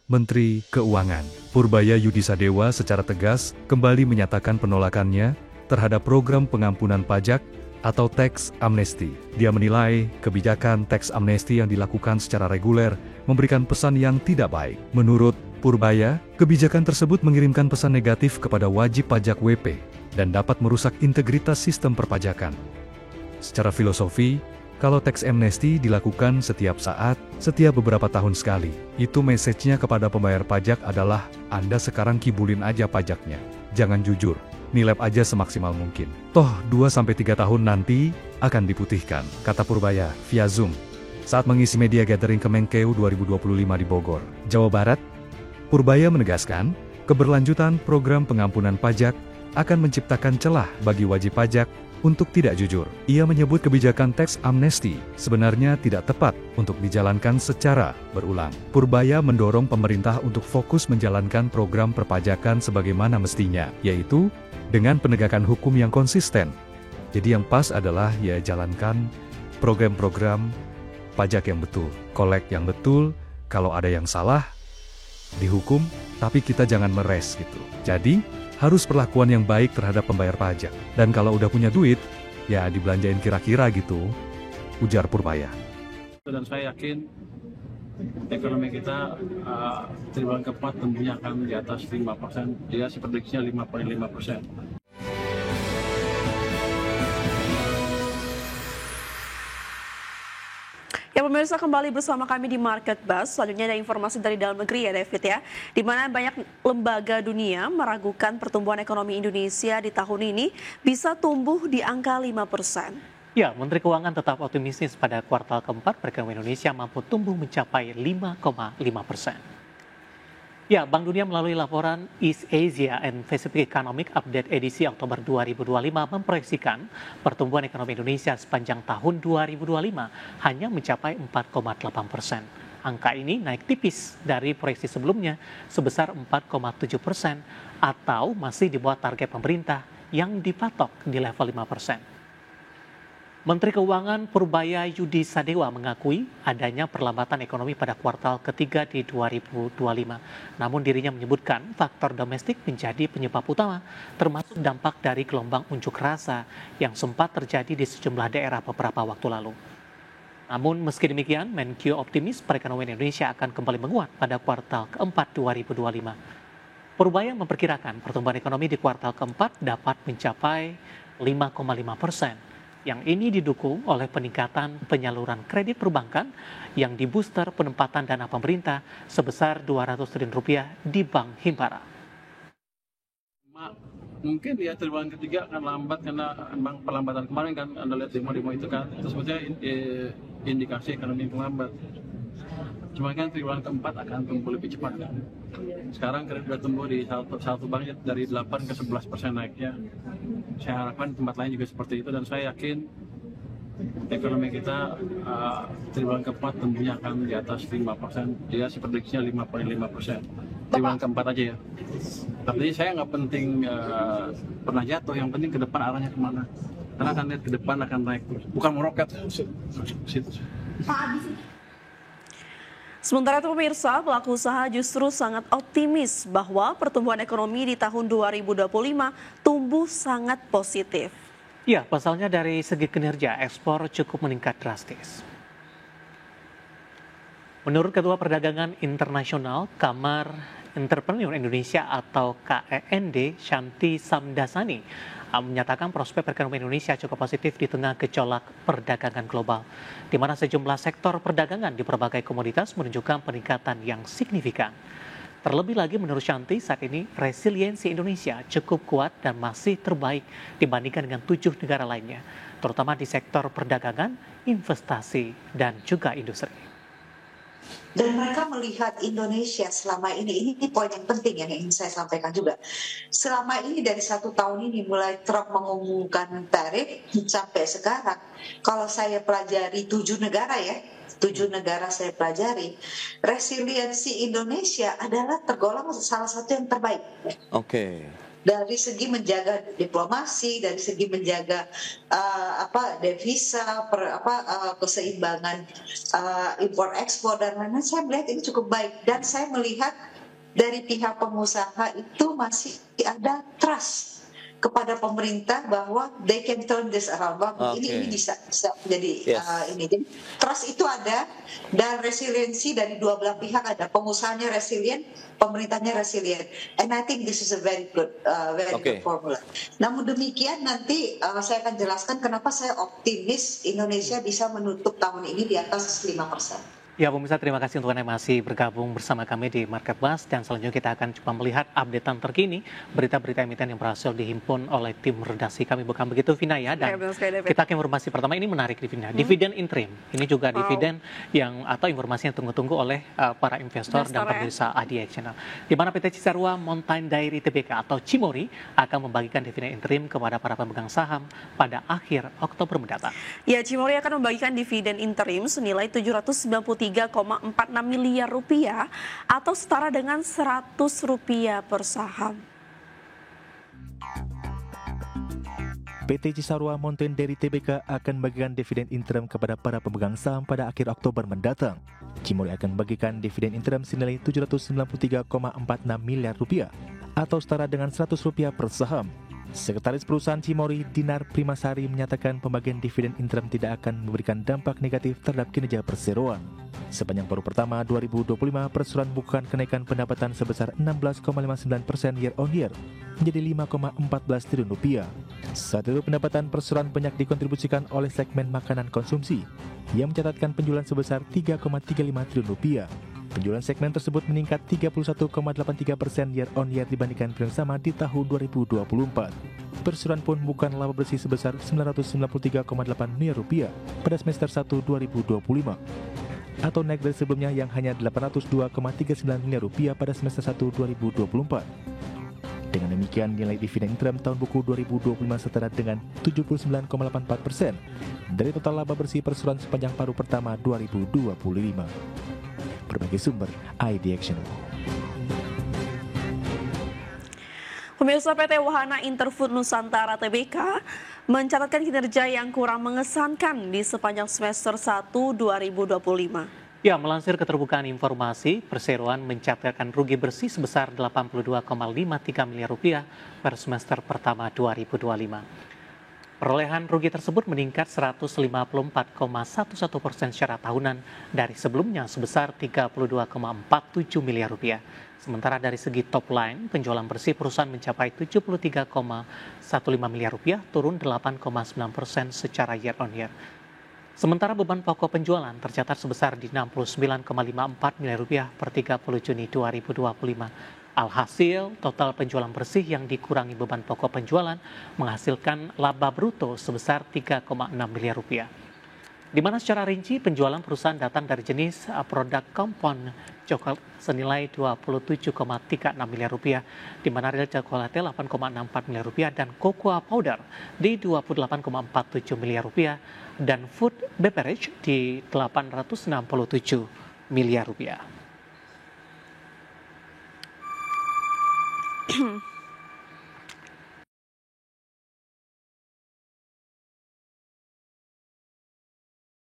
Menteri Keuangan, Purbaya Yudisadewa secara tegas kembali menyatakan penolakannya terhadap program pengampunan pajak atau tax amnesty. Dia menilai kebijakan tax amnesty yang dilakukan secara reguler memberikan pesan yang tidak baik. Menurut Purbaya, kebijakan tersebut mengirimkan pesan negatif kepada wajib pajak WP dan dapat merusak integritas sistem perpajakan. Secara filosofi, kalau tax amnesty dilakukan setiap saat, setiap beberapa tahun sekali, itu message-nya kepada pembayar pajak adalah, Anda sekarang kibulin aja pajaknya. Jangan jujur, nilep aja semaksimal mungkin. Toh 2-3 tahun nanti, akan diputihkan, kata Purbaya via Zoom saat mengisi media gathering Kemenkeu 2025 di Bogor, Jawa Barat. Purbaya menegaskan, keberlanjutan program pengampunan pajak akan menciptakan celah bagi wajib pajak untuk tidak jujur. Ia menyebut kebijakan tax amnesty sebenarnya tidak tepat untuk dijalankan secara berulang. Purbaya mendorong pemerintah untuk fokus menjalankan program perpajakan sebagaimana mestinya, yaitu dengan penegakan hukum yang konsisten. Jadi yang pas adalah ya jalankan program-program pajak yang betul, kolek yang betul, kalau ada yang salah, dihukum, tapi kita jangan meres gitu. Jadi, harus perlakuan yang baik terhadap pembayar pajak. Dan kalau udah punya duit, ya dibelanjain kira-kira gitu, ujar Purbaya. Dan saya yakin ekonomi kita triwulan keempat tentunya akan di atas 5%. Dia prediksinya 5,5%. Ya pemirsa, kembali bersama kami di Market Buzz. Selanjutnya ada informasi dari dalam negeri ya David ya, di mana banyak lembaga dunia meragukan pertumbuhan ekonomi Indonesia di tahun ini bisa tumbuh di angka 5%. Ya, Menteri Keuangan tetap optimistis pada kuartal keempat perekonomian Indonesia mampu tumbuh mencapai 5,5%. Ya, Bank Dunia melalui laporan East Asia and Pacific Economic Update edisi Oktober 2025 memproyeksikan pertumbuhan ekonomi Indonesia sepanjang tahun 2025 hanya mencapai 4,8%. Angka ini naik tipis dari proyeksi sebelumnya sebesar 4,7% atau masih di bawah target pemerintah yang dipatok di level 5%. Menteri Keuangan Purbaya Yudisadewa mengakui adanya perlambatan ekonomi pada kuartal ketiga di 2025. Namun dirinya menyebutkan faktor domestik menjadi penyebab utama, termasuk dampak dari gelombang unjuk rasa yang sempat terjadi di sejumlah daerah beberapa waktu lalu. Namun meski demikian, Menkyu optimis perekonomian Indonesia akan kembali menguat pada kuartal keempat 2025. Purbaya memperkirakan pertumbuhan ekonomi di kuartal keempat dapat mencapai 5,5%. Yang ini didukung oleh peningkatan penyaluran kredit perbankan yang dibooster penempatan dana pemerintah sebesar Rp200 triliun di Bank Himpara. Mungkin ya triwulan ketiga akan lambat karena memang perlambatan kemarin kan Anda lihat demo itu kan, itu sebetulnya indikasi ekonomi melambat. Cuma kan triwulan keempat akan tumbuh lebih cepat kan. Sekarang kredit sudah tumbuh di satu bank dari 8 ke 11% naiknya. Saya harapkan tempat lain juga seperti itu dan saya yakin ekonomi kita triwulan keempat tentunya akan di atas 5%. Dia prediksinya 5,5%. Triwulan keempat aja ya. Tapi saya nggak penting pernah jatuh, yang penting ke depan arahnya kemana. Karena akan lihat ke depan akan naik terus, bukan meroket. Situ. Sementara itu pemirsa, pelaku usaha justru sangat optimis bahwa pertumbuhan ekonomi di tahun 2025 tumbuh sangat positif. Ya, pasalnya dari segi kinerja ekspor cukup meningkat drastis. Menurut Ketua Perdagangan Internasional Kamar Entrepreneur Indonesia atau KEND, Shanti Samdasani, menyatakan prospek perekonomian Indonesia cukup positif di tengah gejolak perdagangan global, di mana sejumlah sektor perdagangan di berbagai komoditas menunjukkan peningkatan yang signifikan. Terlebih lagi menurut Shanti, saat ini resiliensi Indonesia cukup kuat dan masih terbaik dibandingkan dengan 7 negara lainnya, terutama di sektor perdagangan, investasi, dan juga industri. Dan mereka melihat Indonesia selama ini poin yang penting yang ingin saya sampaikan juga. Selama ini dari 1 tahun ini mulai Trump mengumumkan tarif sampai sekarang, kalau saya pelajari 7 negara ya, 7 negara saya pelajari, resiliensi Indonesia adalah tergolong salah satu yang terbaik. Oke. dari segi menjaga diplomasi, dari segi menjaga devisa, keseimbangan impor ekspor dan lain-lain. Saya melihat ini cukup baik dan saya melihat dari pihak pengusaha itu masih ada trust kepada pemerintah bahwa they can turn this around, bahwa ini bisa jadi ini. Jadi trust itu ada dan resiliensi dari dua belah pihak ada. Pengusahanya resilient, pemerintahnya resilient. And I think this is a very good formula. Namun demikian nanti saya akan jelaskan kenapa saya optimis Indonesia bisa menutup tahun ini di atas 5%. Ya, pemirsa, terima kasih untuk Anda masih bergabung bersama kami di Market Bus, dan selanjutnya kita akan coba melihat updatean terkini berita-berita emiten yang berhasil dihimpun oleh tim redaksi kami, bukan begitu Vina ya? Dan kita ke informasi pertama, ini menarik di Vina, dividen interim. Ini juga dividen yang atau informasi yang tunggu-tunggu oleh para investor dan pemirsa ADX Channel. Di mana PT Cisarua Mountain Dairy Tbk atau Cimori akan membagikan dividen interim kepada para pemegang saham pada akhir Oktober mendatang. Ya, Cimori akan membagikan dividen interim senilai 793,46 miliar rupiah atau setara dengan Rp100 per saham. PT Cisarua Mountain Dairy Tbk akan membagikan dividen interim kepada para pemegang saham pada akhir Oktober mendatang. Cimori akan membagikan dividen interim senilai Rp793,46 miliar atau setara dengan Rp100 per saham. Sekretaris perusahaan Cimori, Dinar Primasari, menyatakan pembagian dividen interim tidak akan memberikan dampak negatif terhadap kinerja perseroan. Sepanjang paruh pertama 2025, perseroan bukan kenaikan pendapatan sebesar 16,59% year on year menjadi Rp5,14 triliun. Saat itu pendapatan perseroan banyak dikontribusikan oleh segmen makanan konsumsi yang mencatatkan penjualan sebesar Rp3,35 triliun. Penjualan segmen tersebut meningkat 31,83% year on year dibandingkan periode sama di tahun 2024. Perseroan pun bukan laba bersih sebesar Rp993,8 miliar pada semester 1 2025 atau naik dari sebelumnya yang hanya Rp802,39 miliar pada semester 1 2024. Dengan demikian, nilai dividen interim tahun buku 2025 setara dengan 79,84% dari total laba bersih perseroan sepanjang paruh pertama 2025. Berbagai sumber IDX Channel. Pemirsa, PT Wahana Interfood Nusantara Tbk mencatatkan kinerja yang kurang mengesankan di sepanjang semester 1 2025. Ya, melansir keterbukaan informasi, perseroan mencatatkan rugi bersih sebesar Rp82,53 miliar per semester pertama 2025. Perolehan rugi tersebut meningkat 154,11% secara tahunan dari sebelumnya sebesar Rp32,47 miliar. Sementara dari segi top line, penjualan bersih perusahaan mencapai Rp73,15 miliar, turun 8,9% secara year on year. Sementara beban pokok penjualan tercatat sebesar di Rp69,54 miliar per 30 Juni 2025. Alhasil, total penjualan bersih yang dikurangi beban pokok penjualan menghasilkan laba bruto sebesar Rp3,6 miliar. Di mana secara rinci penjualan perusahaan datang dari jenis produk kompon coklat senilai Rp27,36 miliar, di mana real coklatnya Rp8,64 miliar dan cocoa powder di Rp28,47 miliar dan food beverage di Rp867 miliar.